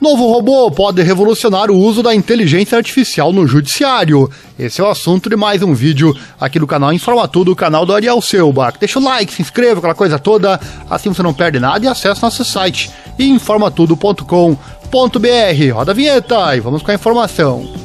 Novo robô pode revolucionar o uso da inteligência artificial no judiciário. Esse é o assunto de mais um vídeo aqui do canal Informa Tudo, o canal do Ariel Selbach. Deixa o like, se inscreva, aquela coisa toda, assim você não perde nada e acessa nosso site informatudo.com.br. Roda a vinheta e vamos com a informação.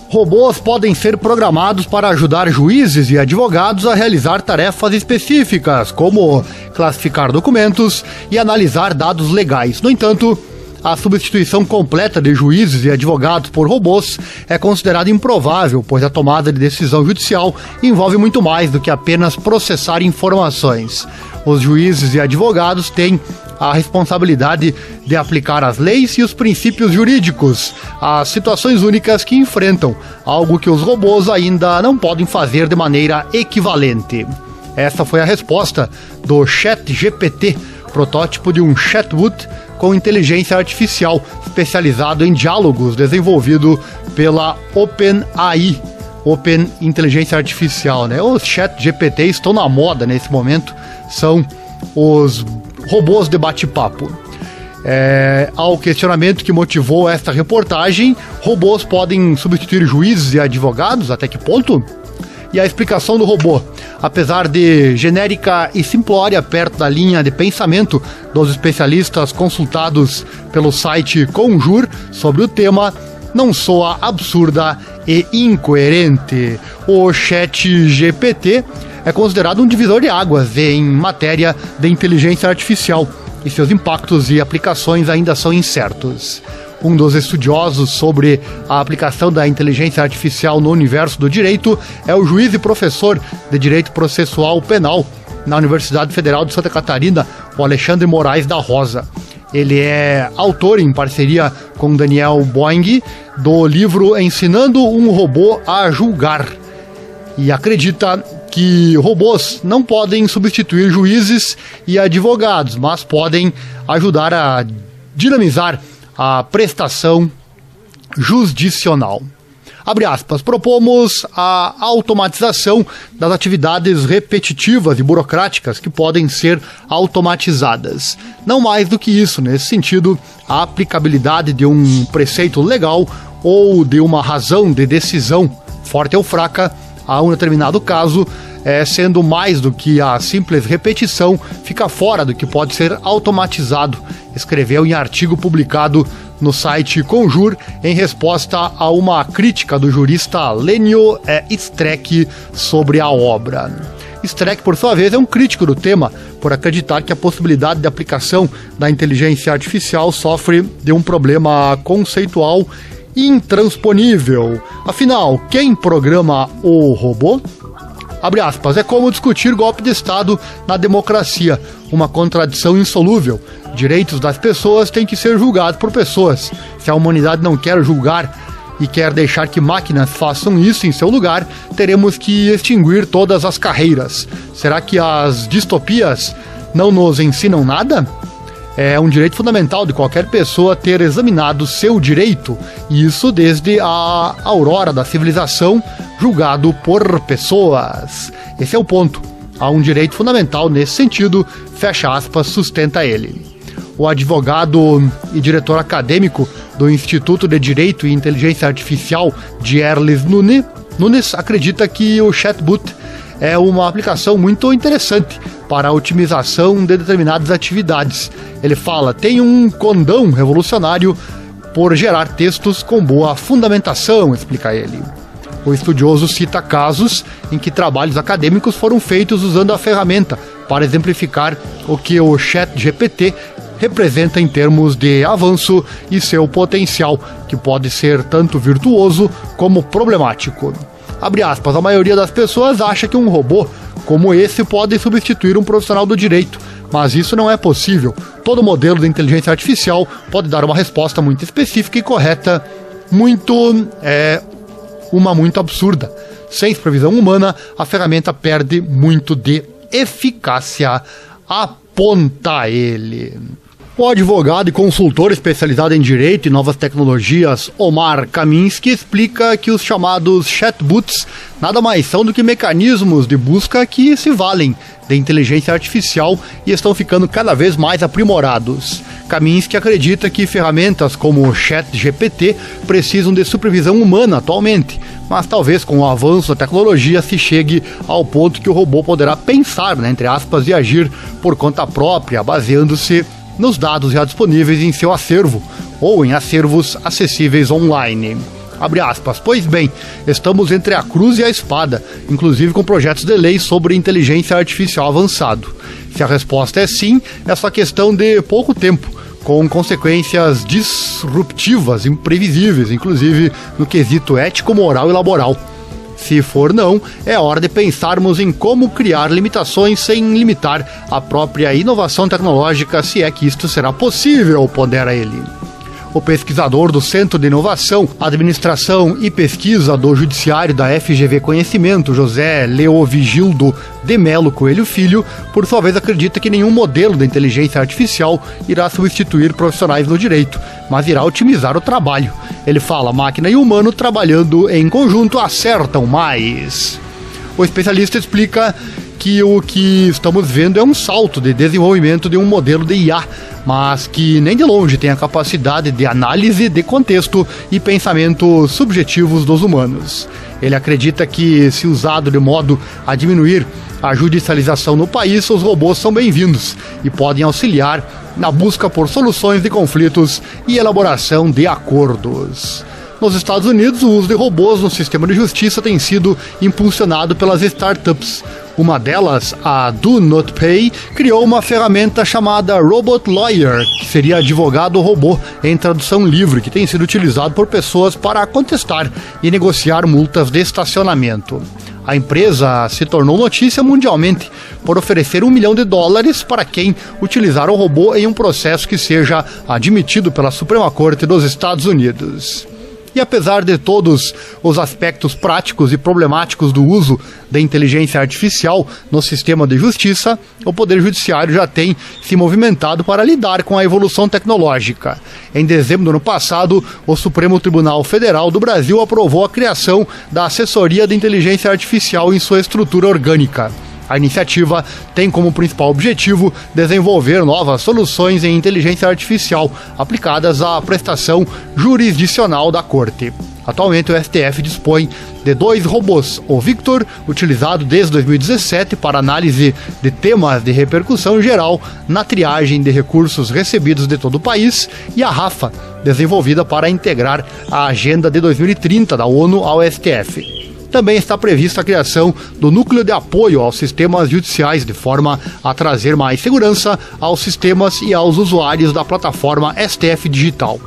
Robôs podem ser programados para ajudar juízes e advogados a realizar tarefas específicas, como classificar documentos e analisar dados legais. No entanto, a substituição completa de juízes e advogados por robôs é considerada improvável, pois a tomada de decisão judicial envolve muito mais do que apenas processar informações. Os juízes e advogados têm a responsabilidade de aplicar as leis e os princípios jurídicos às situações únicas que enfrentam, algo que os robôs ainda não podem fazer de maneira equivalente. Essa foi a resposta do ChatGPT, protótipo de um chatbot com inteligência artificial especializado em diálogos, desenvolvido pela OpenAI. Open Inteligência Artificial, né? Os ChatGPT estão na moda nesse momento, são os robôs de bate-papo. Ao questionamento que motivou esta reportagem, robôs podem substituir juízes e advogados? Até que ponto? E a explicação do robô, apesar de genérica e simplória perto da linha de pensamento dos especialistas consultados pelo site Conjur sobre o tema, não soa absurda e incoerente. O ChatGPT é considerado um divisor de águas em matéria de inteligência artificial e seus impactos e aplicações ainda são incertos. Um dos estudiosos sobre a aplicação da inteligência artificial no universo do direito é o juiz e professor de Direito Processual Penal na Universidade Federal de Santa Catarina, o Alexandre Moraes da Rosa. Ele é autor, em parceria com Daniel Boing, do livro Ensinando um Robô a Julgar, e acredita que robôs não podem substituir juízes e advogados, mas podem ajudar a dinamizar a prestação jurisdicional. Abre aspas, propomos a automatização das atividades repetitivas e burocráticas que podem ser automatizadas. Não mais do que isso, nesse sentido, a aplicabilidade de um preceito legal ou de uma razão de decisão, forte ou fraca, a um determinado caso, sendo mais do que a simples repetição, fica fora do que pode ser automatizado, escreveu em artigo publicado no site Conjur, em resposta a uma crítica do jurista Lênio Streck sobre a obra. Streck, por sua vez, é um crítico do tema, por acreditar que a possibilidade de aplicação da inteligência artificial sofre de um problema conceitual intransponível. Afinal, quem programa o robô? Abre aspas, é como discutir golpe de Estado na democracia, uma contradição insolúvel. Direitos das pessoas têm que ser julgados por pessoas. Se a humanidade não quer julgar e quer deixar que máquinas façam isso em seu lugar, teremos que extinguir todas as carreiras. Será que as distopias não nos ensinam nada? É um direito fundamental de qualquer pessoa ter examinado seu direito, e isso desde a aurora da civilização, julgado por pessoas. Esse é o ponto. Há um direito fundamental nesse sentido, fecha aspas, sustenta ele. O advogado e diretor acadêmico do Instituto de Direito e Inteligência Artificial, Gierles Nunes, acredita que o chatbot é uma aplicação muito interessante para a otimização de determinadas atividades. Ele fala, tem um condão revolucionário por gerar textos com boa fundamentação, explica ele. O estudioso cita casos em que trabalhos acadêmicos foram feitos usando a ferramenta para exemplificar o que o ChatGPT representa em termos de avanço e seu potencial, que pode ser tanto virtuoso como problemático. Abre aspas, a maioria das pessoas acha que um robô como esse pode substituir um profissional do direito, mas isso não é possível. Todo modelo de inteligência artificial pode dar uma resposta muito específica e correta, muito absurda. Sem supervisão humana, a ferramenta perde muito de eficácia, aponta ele. O advogado e consultor especializado em direito e novas tecnologias, Omar Kaminsky, explica que os chamados chatbots nada mais são do que mecanismos de busca que se valem da inteligência artificial e estão ficando cada vez mais aprimorados. Kaminsky acredita que ferramentas como o ChatGPT precisam de supervisão humana atualmente, mas talvez com o avanço da tecnologia se chegue ao ponto que o robô poderá pensar, entre aspas, e agir por conta própria, baseando-se nos dados já disponíveis em seu acervo ou em acervos acessíveis online. Abre aspas. Pois bem, estamos entre a cruz e a espada, inclusive com projetos de lei sobre inteligência artificial avançado. Se a resposta é sim, é só questão de pouco tempo, com consequências disruptivas, imprevisíveis, inclusive no quesito ético, moral e laboral. Se for não, é hora de pensarmos em como criar limitações sem limitar a própria inovação tecnológica, se é que isto será possível, pondera ele. O pesquisador do Centro de Inovação, Administração e Pesquisa do Judiciário da FGV Conhecimento, José Leovigildo de Melo Coelho Filho, por sua vez acredita que nenhum modelo de inteligência artificial irá substituir profissionais no direito, mas irá otimizar o trabalho. Ele fala: máquina e humano trabalhando em conjunto acertam mais. O especialista explica que o que estamos vendo é um salto de desenvolvimento de um modelo de IA, mas que nem de longe tem a capacidade de análise de contexto e pensamento subjetivos dos humanos. Ele acredita que, se usado de modo a diminuir a judicialização no país, os robôs são bem-vindos e podem auxiliar na busca por soluções de conflitos e elaboração de acordos. Nos Estados Unidos, o uso de robôs no sistema de justiça tem sido impulsionado pelas startups. Uma delas, a Do Not Pay, criou uma ferramenta chamada Robot Lawyer, que seria advogado robô em tradução livre, que tem sido utilizado por pessoas para contestar e negociar multas de estacionamento. A empresa se tornou notícia mundialmente por oferecer $1 milhão para quem utilizar o robô em um processo que seja admitido pela Suprema Corte dos Estados Unidos. E apesar de todos os aspectos práticos e problemáticos do uso da inteligência artificial no sistema de justiça, o Poder Judiciário já tem se movimentado para lidar com a evolução tecnológica. Em dezembro do ano passado, o Supremo Tribunal Federal do Brasil aprovou a criação da Assessoria de Inteligência Artificial em sua estrutura orgânica. A iniciativa tem como principal objetivo desenvolver novas soluções em inteligência artificial aplicadas à prestação jurisdicional da Corte. Atualmente, o STF dispõe de 2 robôs: o Victor, utilizado desde 2017 para análise de temas de repercussão geral na triagem de recursos recebidos de todo o país, e a Rafa, desenvolvida para integrar a Agenda de 2030 da ONU ao STF. Também está prevista a criação do Núcleo de Apoio aos Sistemas Judiciais, de forma a trazer mais segurança aos sistemas e aos usuários da plataforma STF Digital.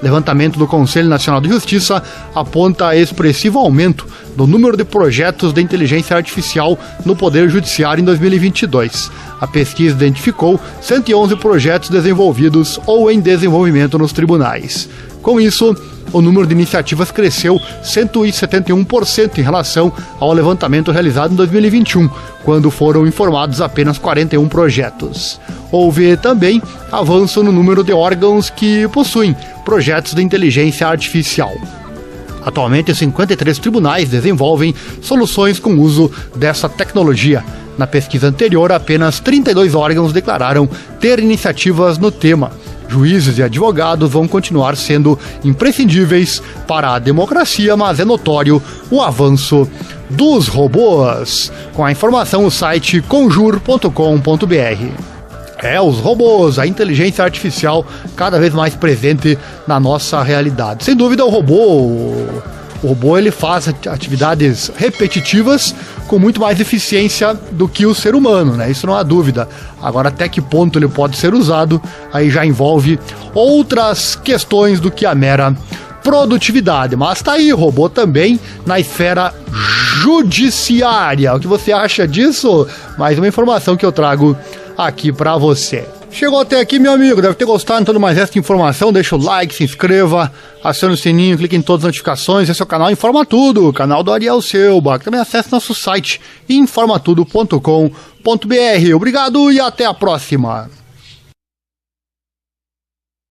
Levantamento do Conselho Nacional de Justiça aponta expressivo aumento do número de projetos de inteligência artificial no Poder Judiciário em 2022. A pesquisa identificou 111 projetos desenvolvidos ou em desenvolvimento nos tribunais. Com isso, o número de iniciativas cresceu 171% em relação ao levantamento realizado em 2021, quando foram informados apenas 41 projetos. Houve também avanço no número de órgãos que possuem projetos de inteligência artificial. Atualmente, 53 tribunais desenvolvem soluções com uso dessa tecnologia. Na pesquisa anterior, apenas 32 órgãos declararam ter iniciativas no tema. Juízes e advogados vão continuar sendo imprescindíveis para a democracia, mas é notório o avanço dos robôs. Com a informação, o site conjur.com.br. Os robôs, a inteligência artificial cada vez mais presente na nossa realidade. Sem dúvida, o robô ele faz atividades repetitivas com muito mais eficiência do que o ser humano, né? Isso não há dúvida. Agora, até que ponto ele pode ser usado, aí já envolve outras questões do que a mera produtividade. Mas tá aí, robô também na esfera judiciária. O que você acha disso? Mais uma informação que eu trago aqui pra você. Chegou até aqui, meu amigo, deve ter gostado. Então, mais essa informação, deixa o like, se inscreva, acione o sininho, clique em todas as notificações. Esse é o canal Informa Tudo, o canal do Ariel Selba. Também acesse nosso site informatudo.com.br. Obrigado e até a próxima.